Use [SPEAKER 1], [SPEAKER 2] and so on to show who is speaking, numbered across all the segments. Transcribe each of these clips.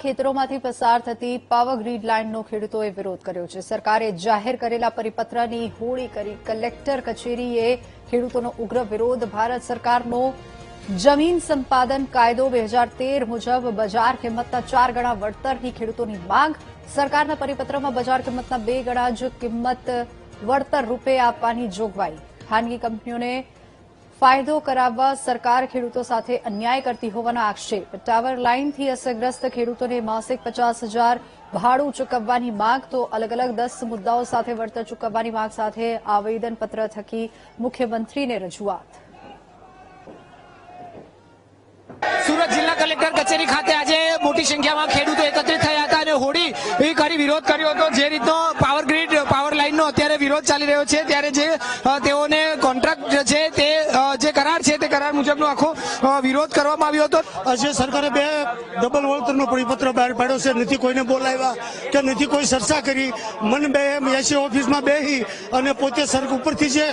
[SPEAKER 1] ખેતરોમાંથી પસાર થતી power grid લાઇનનો ખેડૂતોએ વિરોધ કર્યો છે। સરકારે જાહેર કરેલા પરિપત્રની હોળી કરી કલેક્ટર કચેરીએ ખેડૂતોનો ઉગ્ર વિરોધ। ભારત સરકારનો જમીન સંપાદન કાયદો 2013 મુજબ બજાર કિંમતના 4 ગણા વળતરની ખેડૂતોની માંગ। સરકારના પરિપત્રમાં બજાર કિંમતના 2 ગણા જ કિંમત વળતર રૂપે આપવાની જોગવાઈ। ખાનગી કંપનીઓને फायदो कराववा सरकार खेडूतो साथे अन्याय करती होवाना आक्षेप। टावर लाइनथी असरग्रस्त खेडूतोने मासिक 50,000 भाड़ू चूकववानी मांग तो अलग अलग 10 मुद्दाओं साथे वळतर चूकववानी मांग साथे आवेदनपत्र थकी मुख्यमंत्रीने रजूआत।
[SPEAKER 2] सूरत जिला कलेक्टर कचेरी खाते आज मोटी संख्या में खेडूतो एकत्रित थया हता अने होड़ी કરી વિરોધ કર્યો હતો। જે રીતનો પાવર ગ્રીડ પાવર લાઇનનો અત્યારે વિરોધ ચાલી રહ્યો છે ત્યારે જે તેઓને કોન્ટ્રાક્ટ છે તે જે કરાર છે તે કરાર મુજબનો આખો વિરોધ કરવામાં આવ્યો હતો।
[SPEAKER 3] આજે સરકારે 2 ડબલ વળતરનો પરિપત્ર બહાર પાડ્યો છે। નથી કોઈને બોલાવ્યા કે નથી કોઈ ચર્ચા કરી। મન બે એસી ઓફિસમાં બેહી અને પોતે સરકાર ઉપરથી જે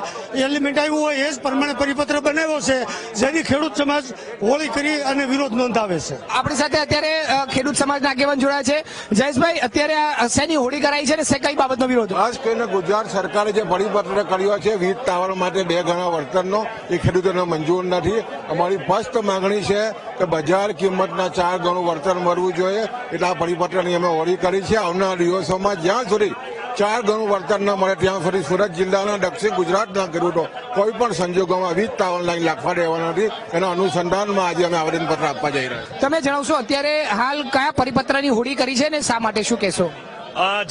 [SPEAKER 3] એલિમેન્ટ આવ્યું હોય એ જ પ્રમાણે પરિપત્ર બનાવ્યો છે, જેની ખેડૂત સમાજ હોળી કરી અને વિરોધ નોંધાવે છે।
[SPEAKER 2] આપણી સાથે અત્યારે ખેડૂત સમાજના આગેવાન જોડાયા છે। જયેશભાઈ, અત્યારે આ શેની હોળી કરાઈ છે અને કઈ બાબતનો વિરોધ?
[SPEAKER 4] ખાસ કરીને ગુજરાત સરકારે જે પરિપત્ર કર્યો છે વીજ ટાવર માટે 2 ગણા વળતરનો, એ ખેડૂતોને મંજૂર નથી। અમારી સ્પષ્ટ માંગણી છે કે બજાર કિંમતના 4 ગણું વળતર મળવું જોઈએ, એટલે આ પરિપત્રની અમે હોળી કરી છે। આવનારા દિવસોમાં જ્યાં સુધી 4 ગણું વળતર ન મળે ત્યાં સુધી સુરત જિલ્લાના દક્ષિણ ગુજરાતના ખેડૂતો કોઈ પણ સંજોગોમાં વીજ ટાવર લાઈન લાખવા દેવાના નથી। એના અનુસંધાનમાં આજે અમે આવેદનપત્ર આપવા જઈ રહ્યા છીએ।
[SPEAKER 2] તમે જણાવશો અત્યારે હાલ કયા પરિપત્રની હોળી કરી છે ને શા માટે, શું કહેશો?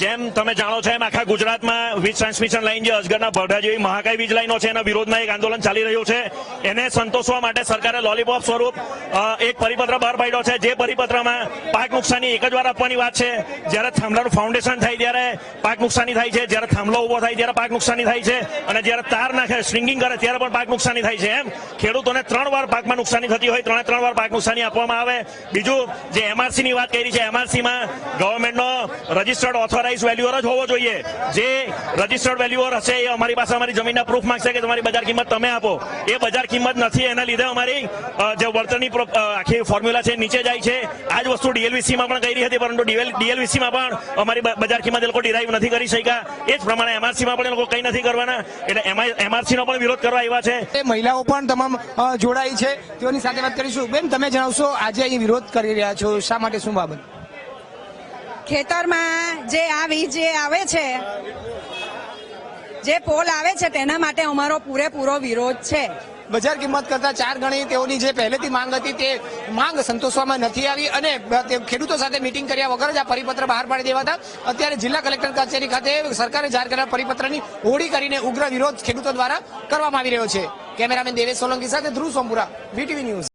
[SPEAKER 5] જેમ તમે જાણો છો એમ આખા ગુજરાતમાં વીજ ટ્રાન્સમિશન લાઇન જે અજગરના બરડા જેવી મહાકાય વીજ લાઇનો છે એના વિરોધમાં એક આંદોલન ચાલી રહ્યું છે। એને સંતોષવા માટે સરકારે લોલીપોપ સ્વરૂપ એક પરિપત્ર બહાર પાડ્યો છે। જે પરિપત્રમાં પાક નુકસાની એક જ વાર આપવાની વાત છે। જ્યારે થાંભલાનું ફાઉન્ડેશન થાય ત્યારે પાક નુકસાની થાય છે, જ્યારે થાંભલો ઉભો થાય ત્યારે પાક નુકસાની થાય છે, અને જ્યારે તાર નાખે સ્ટ્રિંગિંગ કરે ત્યારે પણ પાક નુકસાની થાય છે। એમ ખેડૂતોને 3 વાર પાકમાં નુકસાની થતી હોય 3 વાર પાક નુકસાની આપવામાં આવે। બીજું જે એમઆરસી ની વાત કરી છે, એમઆરસીમાં ગવર્મેન્ટનો રજીસ્ટર્ડ ઓથોરાઇઝ વેલ્યુઅર જ હોવો જોઈએ। જે રજીસ્ટર્ડ વેલ્યુઅર હશે એ અમારી પાસે અમારી જમીનના પ્રૂફ માંગશે કે તમારી બજાર કિંમત તમે આપો। એ બજાર કિંમત નથી, એના લીધે અમારી જે વળતરની આખી ફોર્મ્યુલા છે નીચે જાય છે। આ જ વસ્તુ ડીએલવીસીમાં પણ કરી હતી, પરંતુ ડીએલવીસીમાં પણ અમારી બજાર કિંમત એ લોકો ડિરાઈવ નથી કરી શક્યા। એ જ પ્રમાણે એમઆરસીમાં પણ એ લોકો કંઈ નથી કરવાના, એટલે એમઆરસીનો પણ વિરોધ કરવા આવ્યા છે।
[SPEAKER 2] મહિલાઓ પણ તમામ જોડાઈ છે, તેઓની સાથે વાત કરીશું। બેન, તમે જણાવશો આજે અહીં વિરોધ કરી રહ્યા છો, શા માટે, શું બાબત?
[SPEAKER 6] ખેતરમાં જે આ વીજ જે આવે છે, જે પોલ આવે છે, તેના માટે અમારો પૂરેપૂરો વિરોધ છે।
[SPEAKER 2] બજાર કિંમત કરતા 4 ગણી તેઓની જે પહેલેથી માંગ હતી તે માંગ સંતોષવામાં નથી આવી અને ખેડૂતો સાથે મીટિંગ કર્યા વગર જ આ પરિપત્ર બહાર પાડી દેવાતા અત્યારે જિલ્લા કલેક્ટર કચેરી ખાતે સરકારે જાહેર કરેલા પરિપત્રની હોળી કરીને ઉગ્ર વિરોધ ખેડૂતો દ્વારા કરવામાં આવી રહ્યો છે। કેમેરામેન દેવેશ સોલંકી સાથે ધ્રુવ સોમપુરા, વીટીવી ન્યૂઝ।